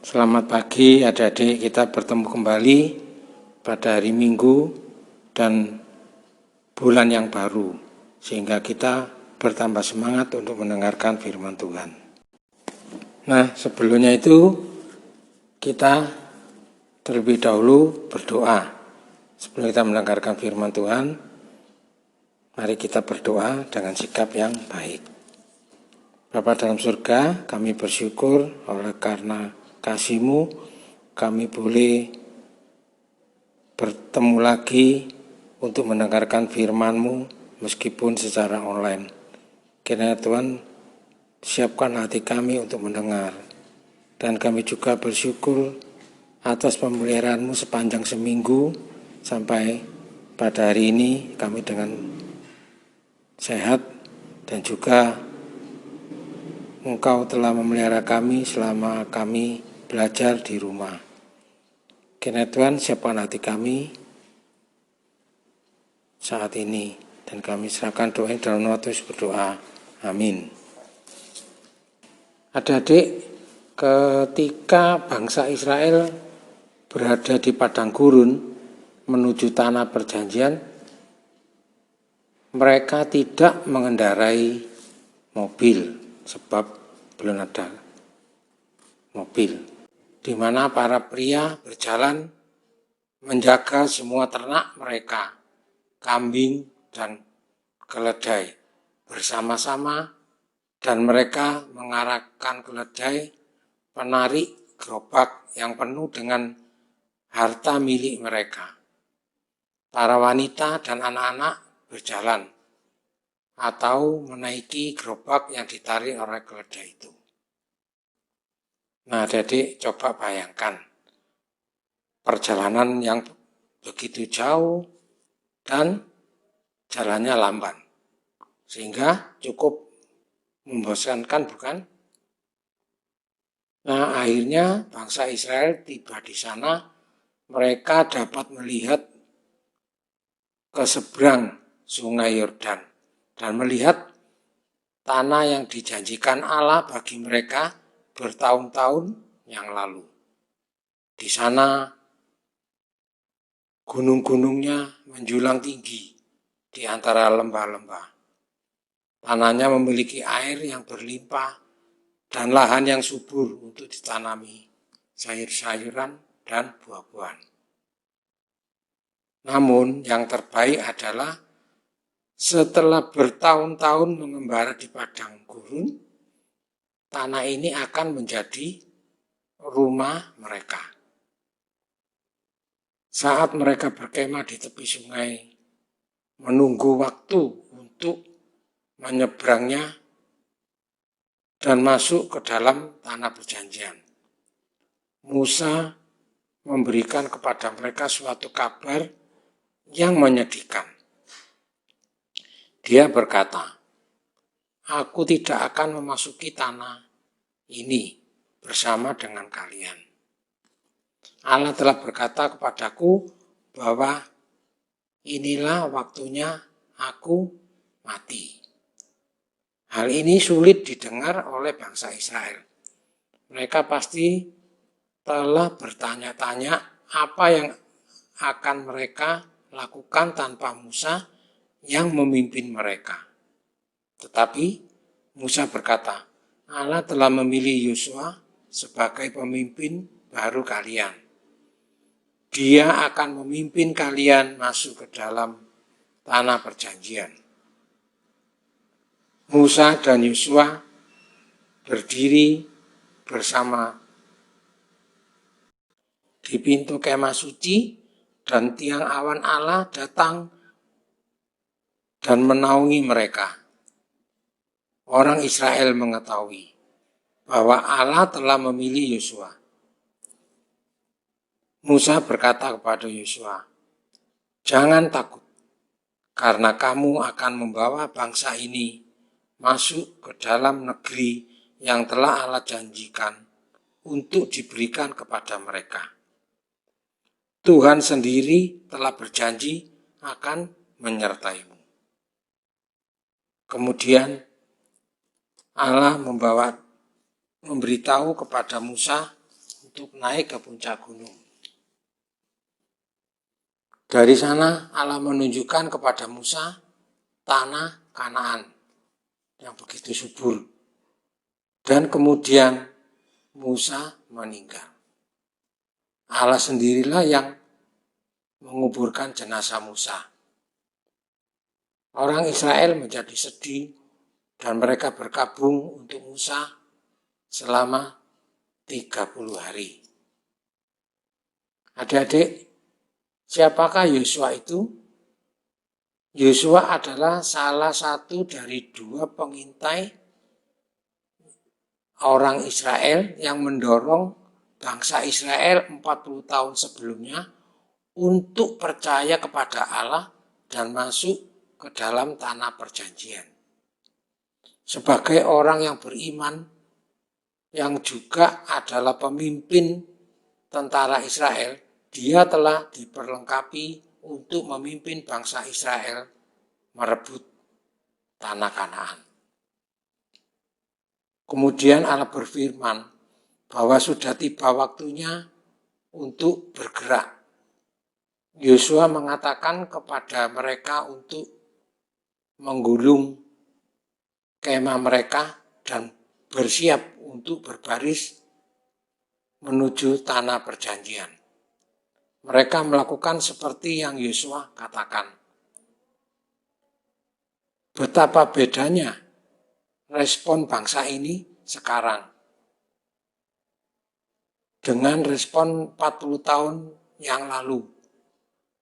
Selamat pagi adik-adik, kita bertemu kembali pada hari Minggu dan bulan yang baru, sehingga kita bertambah semangat untuk mendengarkan firman Tuhan. Nah, sebelumnya itu kita terlebih dahulu berdoa. Sebelum kita mendengarkan firman Tuhan, mari kita berdoa dengan sikap yang baik. Bapa dalam surga, kami bersyukur oleh karena kasih-Mu, kami boleh bertemu lagi untuk mendengarkan firman-Mu meskipun secara online. Kiranya Tuhan siapkan hati kami untuk mendengar. Dan kami juga bersyukur atas pemeliharaan-Mu sepanjang seminggu sampai pada hari ini kami dengan sehat dan juga Engkau telah memelihara kami selama kami belajar di rumah. Kiranya Tuhan siapkan hati kami saat ini dan kami serahkan doa dalam nama Yesus berdoa. Amin. Adik-adik, ketika bangsa Israel berada di padang gurun menuju tanah perjanjian, mereka tidak mengendarai mobil sebab belum ada mobil, di mana para pria berjalan menjaga semua ternak mereka, kambing dan keledai bersama-sama, dan mereka mengarahkan keledai menarik gerobak yang penuh dengan harta milik mereka. Para wanita dan anak-anak berjalan atau menaiki gerobak yang ditarik oleh keledai itu. Nah, adik-adik coba bayangkan perjalanan yang begitu jauh dan jalannya lamban, sehingga cukup membosankan, bukan? Nah, akhirnya bangsa Israel tiba di sana, mereka dapat melihat ke seberang sungai Yordan dan melihat tanah yang dijanjikan Allah bagi mereka bertahun-tahun yang lalu. Di sana gunung-gunungnya menjulang tinggi di antara lembah-lembah. Tanahnya memiliki air yang berlimpah dan lahan yang subur untuk ditanami sayur-sayuran dan buah-buahan. Namun yang terbaik adalah setelah bertahun-tahun mengembara di padang gurun, tanah ini akan menjadi rumah mereka. Saat mereka berkemah di tepi sungai, menunggu waktu untuk menyeberangnya dan masuk ke dalam tanah perjanjian, Musa memberikan kepada mereka suatu kabar yang menyedihkan. Dia berkata, "Aku tidak akan memasuki tanah ini bersama dengan kalian. Allah telah berkata kepadaku bahwa inilah waktunya aku mati." Hal ini sulit didengar oleh bangsa Israel. Mereka pasti telah bertanya-tanya apa yang akan mereka lakukan tanpa Musa yang memimpin mereka. Tetapi Musa berkata, Allah telah memilih Yosua sebagai pemimpin baru kalian. Dia akan memimpin kalian masuk ke dalam tanah perjanjian. Musa dan Yosua berdiri bersama di pintu kemah suci dan tiang awan Allah datang dan menaungi mereka. Orang Israel mengetahui bahwa Allah telah memilih Yosua. Musa berkata kepada Yosua, "Jangan takut, karena kamu akan membawa bangsa ini masuk ke dalam negeri yang telah Allah janjikan untuk diberikan kepada mereka. Tuhan sendiri telah berjanji akan menyertaimu." Kemudian Allah memberitahu kepada Musa untuk naik ke puncak gunung. Dari sana Allah menunjukkan kepada Musa tanah Kanaan yang begitu subur. Dan kemudian Musa meninggal. Allah sendirilah yang menguburkan jenazah Musa. Orang Israel menjadi sedih dan mereka berkabung untuk Musa selama 30 hari. Adik-adik, siapakah Yosua itu? Yosua adalah salah satu dari 2 pengintai orang Israel yang mendorong bangsa Israel 40 tahun sebelumnya untuk percaya kepada Allah dan masuk ke dalam tanah perjanjian. Sebagai orang yang beriman, yang juga adalah pemimpin tentara Israel, dia telah diperlengkapi untuk memimpin bangsa Israel merebut tanah Kanaan. Kemudian Allah berfirman bahwa sudah tiba waktunya untuk bergerak. Yosua mengatakan kepada mereka untuk menggulung kemah mereka dan bersiap untuk berbaris menuju tanah perjanjian. Mereka melakukan seperti yang Yosua katakan. Betapa bedanya respon bangsa ini sekarang dengan respon 40 tahun yang lalu.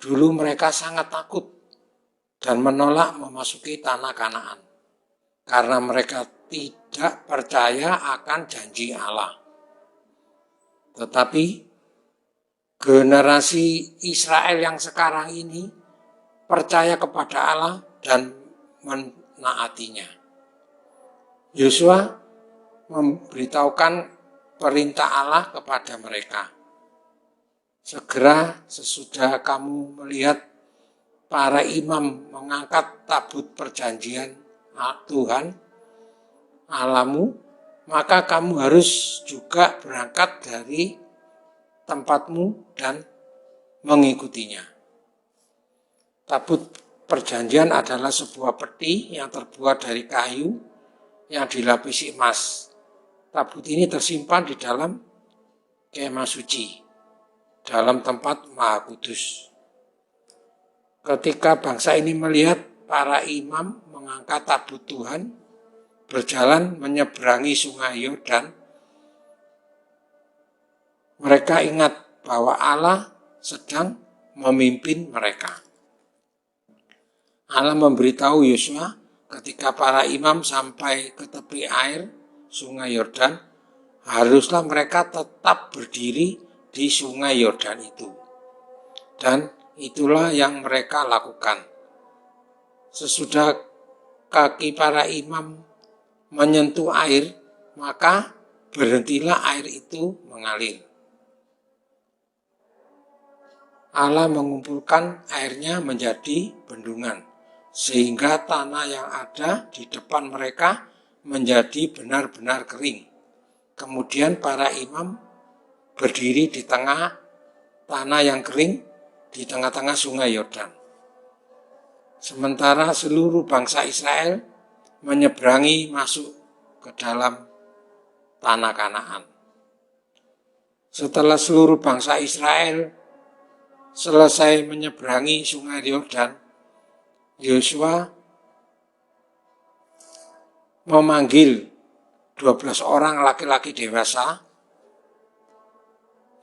Dulu mereka sangat takut dan menolak memasuki tanah Kanaan karena mereka tidak percaya akan janji Allah. Tetapi generasi Israel yang sekarang ini percaya kepada Allah dan menaatinya. Yosua memberitahukan perintah Allah kepada mereka. Segera sesudah kamu melihat para imam mengangkat tabut perjanjian Tuhan Allahmu, maka kamu harus juga berangkat dari tempatmu dan mengikutinya. Tabut perjanjian adalah sebuah peti yang terbuat dari kayu yang dilapisi emas. Tabut ini tersimpan di dalam kemah suci, dalam tempat Maha Kudus. Ketika bangsa ini melihat para imam mengangkat tabut Tuhan, berjalan menyeberangi sungai Yordan, mereka ingat bahwa Allah sedang memimpin mereka. Allah memberitahu Yosua ketika para imam sampai ke tepi air sungai Yordan, haruslah mereka tetap berdiri di sungai Yordan itu. Dan itulah yang mereka lakukan. Sesudah kaki para imam menyentuh air, maka berhentilah air itu mengalir. Allah mengumpulkan airnya menjadi bendungan, sehingga tanah yang ada di depan mereka menjadi benar-benar kering. Kemudian para imam berdiri di tengah tanah yang kering, di tengah-tengah sungai Yordan. Sementara seluruh bangsa Israel menyeberangi masuk ke dalam tanah Kanaan. Setelah seluruh bangsa Israel selesai menyeberangi sungai Yordan, Yosua memanggil 12 orang laki-laki dewasa,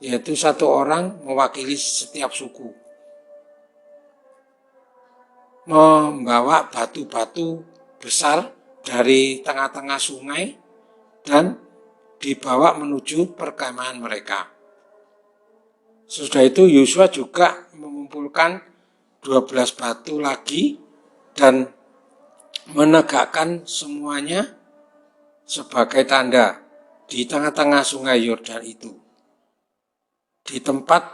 yaitu 1 orang mewakili setiap suku, membawa batu-batu besar dari tengah-tengah sungai dan dibawa menuju perkemahan mereka. Sesudah itu Yosua juga mengumpulkan 12 batu lagi dan menegakkan semuanya sebagai tanda di tengah-tengah sungai Yordan itu, di tempat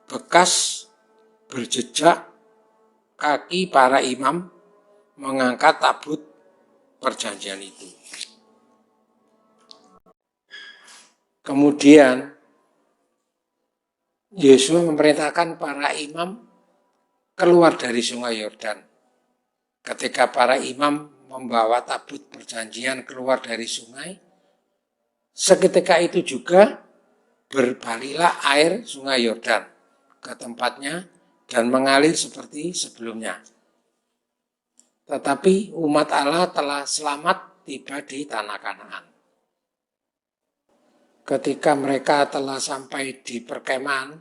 bekas berjejak kaki para imam mengangkat tabut perjanjian itu. Kemudian Yosua memerintahkan para imam keluar dari sungai Yordan. Ketika para imam membawa tabut perjanjian keluar dari sungai, seketika itu juga berbalilah air sungai Yordan ke tempatnya dan mengalir seperti sebelumnya. Tetapi umat Allah telah selamat tiba di tanah Kanaan. Ketika mereka telah sampai di perkemahan,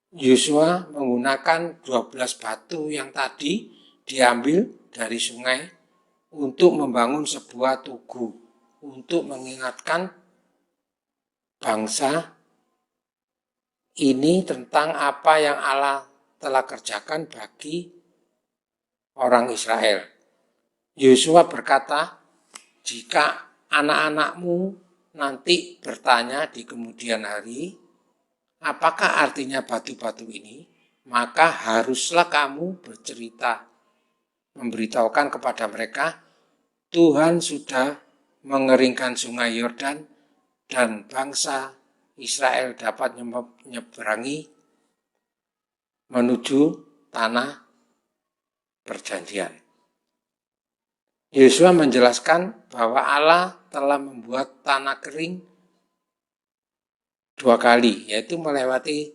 Yosua menggunakan 12 batu yang tadi diambil dari sungai untuk membangun sebuah tugu untuk mengingatkan bangsa ini tentang apa yang Allah telah kerjakan bagi orang Israel. Yosua berkata, jika anak-anakmu nanti bertanya di kemudian hari, apakah artinya batu-batu ini? Maka haruslah kamu bercerita, memberitahukan kepada mereka, Tuhan sudah mengeringkan sungai Yordan dan bangsa Israel dapat menyeberangi menuju tanah perjanjian. Yosua menjelaskan bahwa Allah telah membuat tanah kering 2 kali, yaitu melewati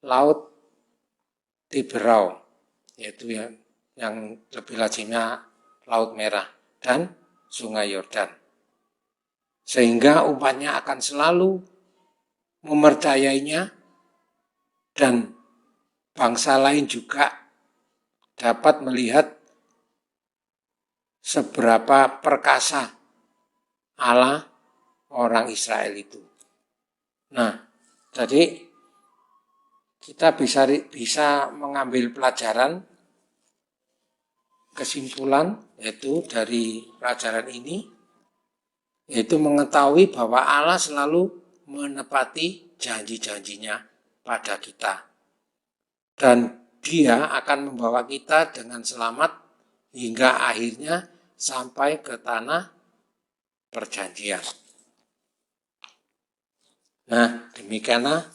laut Tiberau, yaitu yang lebih lazimnya Laut Merah, dan Sungai Yordan. Sehingga umatnya akan selalu mempercayainya dan bangsa lain juga dapat melihat seberapa perkasa Allah orang Israel itu. Nah, jadi kita bisa mengambil pelajaran, kesimpulan yaitu dari pelajaran ini, yaitu mengetahui bahwa Allah selalu menepati janji-janjinya pada kita. Dan Dia akan membawa kita dengan selamat hingga akhirnya sampai ke tanah perjanjian. Nah, demikianlah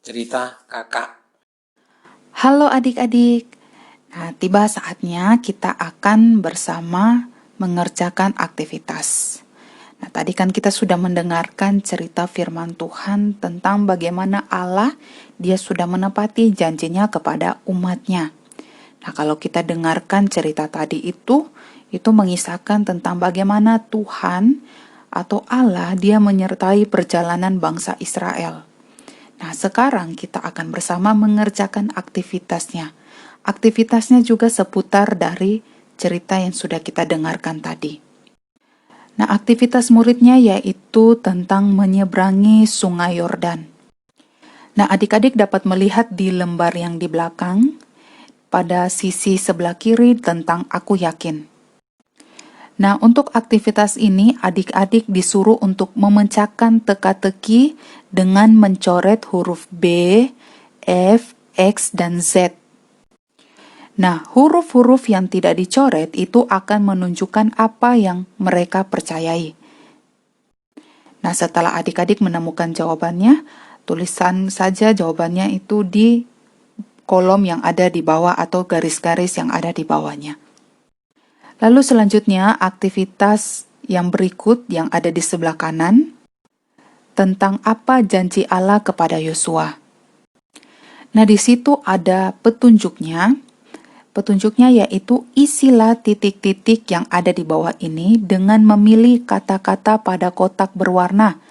cerita kakak. Halo adik-adik. Nah, tiba saatnya kita akan bersama mengerjakan aktivitas. Nah, tadi kan kita sudah mendengarkan cerita firman Tuhan tentang bagaimana Allah, Dia sudah menepati janjinya kepada umatnya. Nah, kalau kita dengarkan cerita tadi itu mengisahkan tentang bagaimana Tuhan atau Allah, Dia menyertai perjalanan bangsa Israel. Nah, sekarang kita akan bersama mengerjakan aktivitasnya. Aktivitasnya juga seputar dari cerita yang sudah kita dengarkan tadi. Nah, aktivitas muridnya yaitu tentang menyeberangi Sungai Yordan. Nah, adik-adik dapat melihat di lembar yang di belakang, pada sisi sebelah kiri tentang aku yakin. Nah, untuk aktivitas ini, adik-adik disuruh untuk memecahkan teka-teki dengan mencoret huruf B, F, X, dan Z. Nah, huruf-huruf yang tidak dicoret itu akan menunjukkan apa yang mereka percayai. Nah, setelah adik-adik menemukan jawabannya, tulisan saja jawabannya itu di kolom yang ada di bawah atau garis-garis yang ada di bawahnya. Lalu selanjutnya aktivitas yang berikut yang ada di sebelah kanan tentang apa janji Allah kepada Yosua. Nah, di situ ada petunjuknya. Petunjuknya yaitu isilah titik-titik yang ada di bawah ini dengan memilih kata-kata pada kotak berwarna.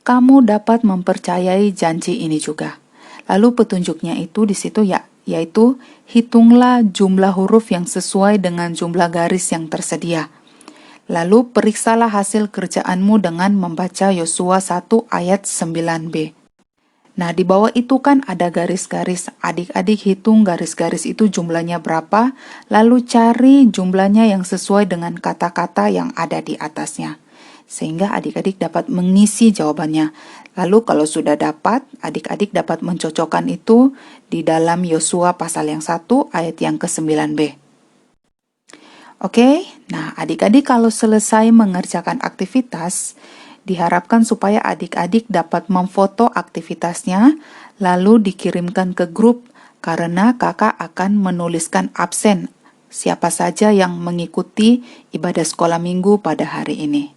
Kamu dapat mempercayai janji ini juga. Lalu petunjuknya itu di situ yaitu hitunglah jumlah huruf yang sesuai dengan jumlah garis yang tersedia. Lalu periksalah hasil kerjaanmu dengan membaca Yosua 1 ayat 9b. Nah, di bawah itu kan ada garis-garis. Adik-adik hitung garis-garis itu jumlahnya berapa, lalu cari jumlahnya yang sesuai dengan kata-kata yang ada di atasnya. Sehingga adik-adik dapat mengisi jawabannya. Lalu kalau sudah dapat, adik-adik dapat mencocokkan itu di dalam Yosua pasal yang 1 ayat yang ke-9b. Oke, nah adik-adik kalau selesai mengerjakan aktivitas, Diharapkan supaya adik-adik dapat memfoto aktivitasnya, lalu dikirimkan ke grup, karena kakak akan menuliskan absen siapa saja yang mengikuti ibadah sekolah minggu pada hari ini.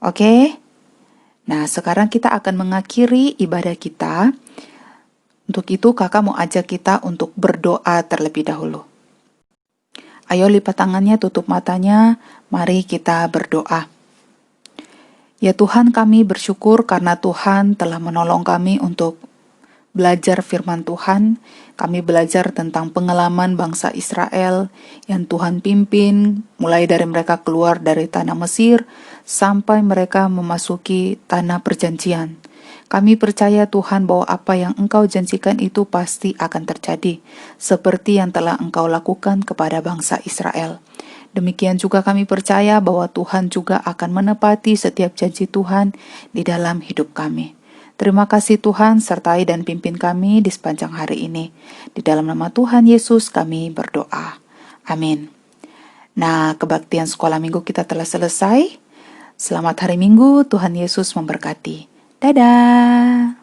Oke? Nah, sekarang kita akan mengakhiri ibadah kita. Untuk itu, kakak mau ajak kita untuk berdoa terlebih dahulu. Ayo lipat tangannya, tutup matanya, mari kita berdoa. Ya Tuhan, kami bersyukur karena Tuhan telah menolong kami untuk belajar firman Tuhan. Kami belajar tentang pengalaman bangsa Israel yang Tuhan pimpin, mulai dari mereka keluar dari tanah Mesir sampai mereka memasuki tanah perjanjian. Kami percaya Tuhan bahwa apa yang Engkau janjikan itu pasti akan terjadi, seperti yang telah Engkau lakukan kepada bangsa Israel. Demikian juga kami percaya bahwa Tuhan juga akan menepati setiap janji Tuhan di dalam hidup kami. Terima kasih Tuhan, sertai dan pimpin kami di sepanjang hari ini. Di dalam nama Tuhan Yesus kami berdoa. Amin. Nah, kebaktian sekolah minggu kita telah selesai. Selamat hari Minggu, Tuhan Yesus memberkati. Dadah!